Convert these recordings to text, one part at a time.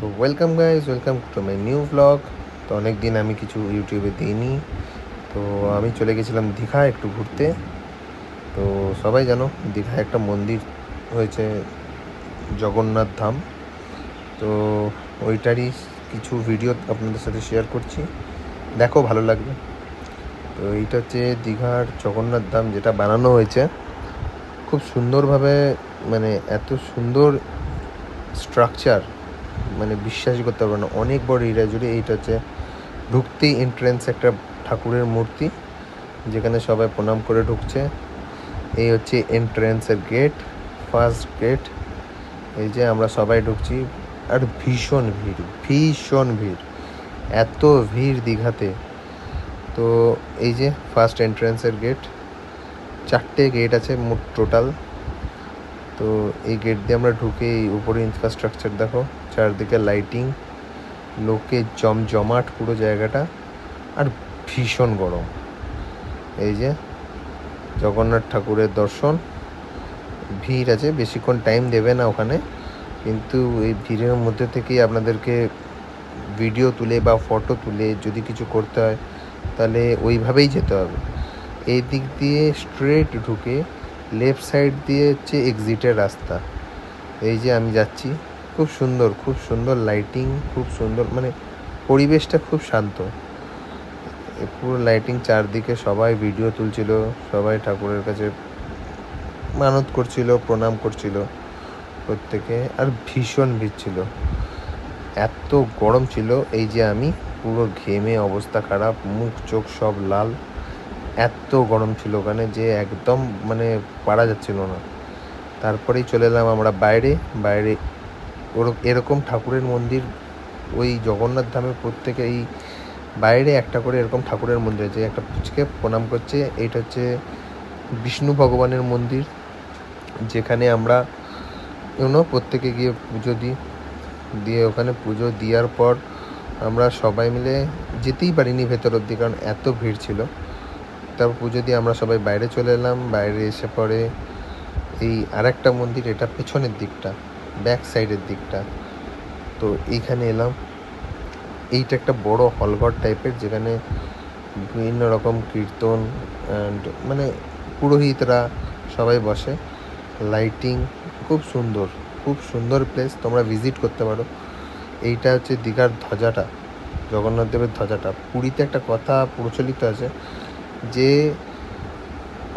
তো welcome guys, welcome to my new blog. তো অনেক দিন আমি কিছু ইউটিউবে দিইনি। তো আমি চলে গেছিলাম দীঘা একটু ঘুরতে। তো সবাই জানো দীঘায় একটা মন্দির হয়েছে, জগন্নাথ ধাম। তো ওইটারই কিছু ভিডিও আপনাদের সাথে শেয়ার করছি, দেখো ভালো লাগবে। তো এইটা হচ্ছে দীঘার জগন্নাথ ধাম, যেটা বানানো হয়েছে খুব সুন্দরভাবে। মানে এত সুন্দর স্ট্রাকচার, মানে বিশ্বাসই করতে পারবে না। অনেক বড় এরিয়া জুড়ে। এইটা হচ্ছে ঢুকতেই এন্ট্রেন্স একটা ঠাকুরের মূর্তি, যেখানে সবাই প্রণাম করে ঢুকছে। এই হচ্ছে এন্ট্রেন্সের গেট, ফার্স্ট গেট। এই যে আমরা সবাই ঢুকছি, আর ভীষণ ভিড়, ভীষণ ভিড়, এত ভিড় দীঘাতে। তো এই যে ফার্স্ট এন্ট্রেন্সের গেট, 4টে গেট আছে মোট টোটাল। তো এই গেট দিয়ে আমরা ঢুকে এই উপরে ইনফ্রাস্ট্রাকচার দেখো, চারদিকে লাইটিং, লোকে জমজমাট পুরো জায়গাটা, আর ভীষণ গরম। এই যে জগন্নাথ ঠাকুরের দর্শন, ভিড় আছে, বেশিক্ষণ টাইম দেবে না ওখানে, কিন্তু এই ভিড়ের মধ্যে থেকেই আপনাদেরকে ভিডিও তুলে বা ফটো তুলে যদি কিছু করতে হয় তাহলে ওইভাবেই যেতে হবে। এই দিক দিয়ে স্ট্রেট ঢুকে লেফট সাইড দিয়ে হচ্ছে এক্সিটের রাস্তা। এই যে আমি যাচ্ছি, খুব সুন্দর, খুব সুন্দর লাইটিং, খুব সুন্দর, মানে পরিবেশটা খুব শান্ত। পুরো লাইটিং চারদিকে, সবাই ভিডিও তুলছিল, সবাই ঠাকুরের কাছে মানত করছিল, প্রণাম করছিল প্রত্যেকে। আর ভীষণ ভিড় ছিল, এত গরম ছিল। এই যে আমি পুরো ঘেমে অবস্থা খারাপ, মুখ চোখ সব লাল, এত গরম ছিল ওখানে যে একদম মানে পারা যাচ্ছিল না। তারপরেই চলে এলাম আমরা বাইরে। বাইরে এরকম ঠাকুরের মন্দির ওই জগন্নাথ ধামে প্রত্যেকে এই বাইরে একটা করে এরকম ঠাকুরের মন্দির আছে। একটা পুচকে প্রণাম করছে, এইটা হচ্ছে বিষ্ণু ভগবানের মন্দির, যেখানে আমরা প্রত্যেকে গিয়ে পুজো দিই। দিয়ে ওখানে পুজো দেওয়ার পর আমরা সবাই মিলে যেতেই পারিনি ভেতর অবধি, কারণ এত ভিড় ছিল। তারপর পুজো দিয়ে আমরা সবাই বাইরে চলে এলাম। বাইরে এসে পরে এই আরেকটা মন্দির, এটা পেছনের দিকটা, ব্যাক সাইডের দিকটা। তো এইখানে এলাম। এইটা একটা বড় হলঘর টাইপের, যেখানে বিভিন্ন রকম কীর্তন অ্যান্ড মানে পুরোহিতরা সবাই বসে। লাইটিং খুব সুন্দর, খুব সুন্দর প্লেস, তোমরা ভিজিট করতে পারো। এইটা হচ্ছে দীঘার ধ্বজাটা, জগন্নাথ দেবের ধ্বজাটা। পুরীতে একটা কথা প্রচলিত আছে যে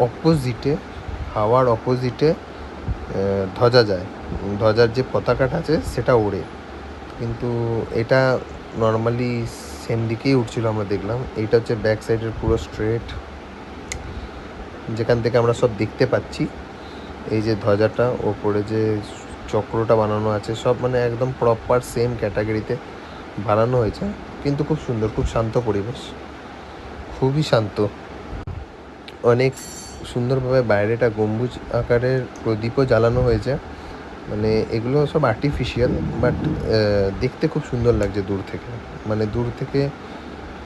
অপোজিটে, হাওয়ার অপোজিটে ধ্বজা যায়, ধ্বজার যে পতাকাটা আছে সেটা ওড়ে। কিন্তু এটা নর্মালি সেম দিকেই উঠছিল, আমরা দেখলাম। এইটা হচ্ছে ব্যাক সাইডের পুরো স্ট্রেট, যেখান থেকে আমরা সব দেখতে পাচ্ছি। এই যে ধ্বজাটা, ওপরে যে চক্রটা বানানো আছে, সব মানে একদম প্রপার সেম ক্যাটাগরিতে বানানো হয়েছে। কিন্তু খুব সুন্দর, খুব শান্ত পরিবেশ, খুবই শান্ত। অনেক সুন্দরভাবে বাইরেটা গম্বুজ আকারের প্রদীপও জ্বালানো হয়েছে। মানে এগুলো সব আর্টিফিশিয়াল, বাট দেখতে খুব সুন্দর লাগছে দূর থেকে। মানে দূর থেকে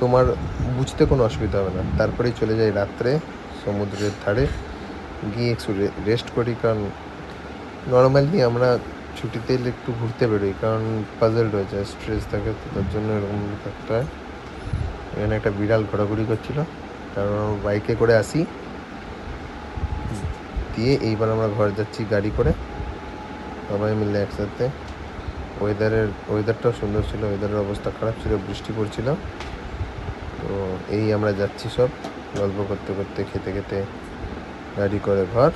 তোমার বুঝতে কোনো অসুবিধা হবে না। তারপরেই চলে যাই রাত্রে সমুদ্রের ধারে, গিয়ে একটু রেস্ট করি। কারণ নর্মালি আমরা ছুটিতে এলে একটু ঘুরতে বেরোই, কারণ পাজল হয়ে যায়, স্ট্রেস থাকে, তো তার জন্য এরকম থাকতে হয়। এখানে একটা বিড়াল ঘোরাঘুরি করছিল, কারণ বাইকে করে আসি। দিয়ে এইবার আমরা ঘর যাচ্ছি গাড়ি করে, সবাই মিলে একসাথে। ওয়েদারটাও সুন্দর ছিল, ওয়েদারের অবস্থা খারাপ ছিল, বৃষ্টি পড়ছিল। তো এই আমরা যাচ্ছি সব গল্প করতে করতে, খেতে খেতে গাড়ি করে ঘর।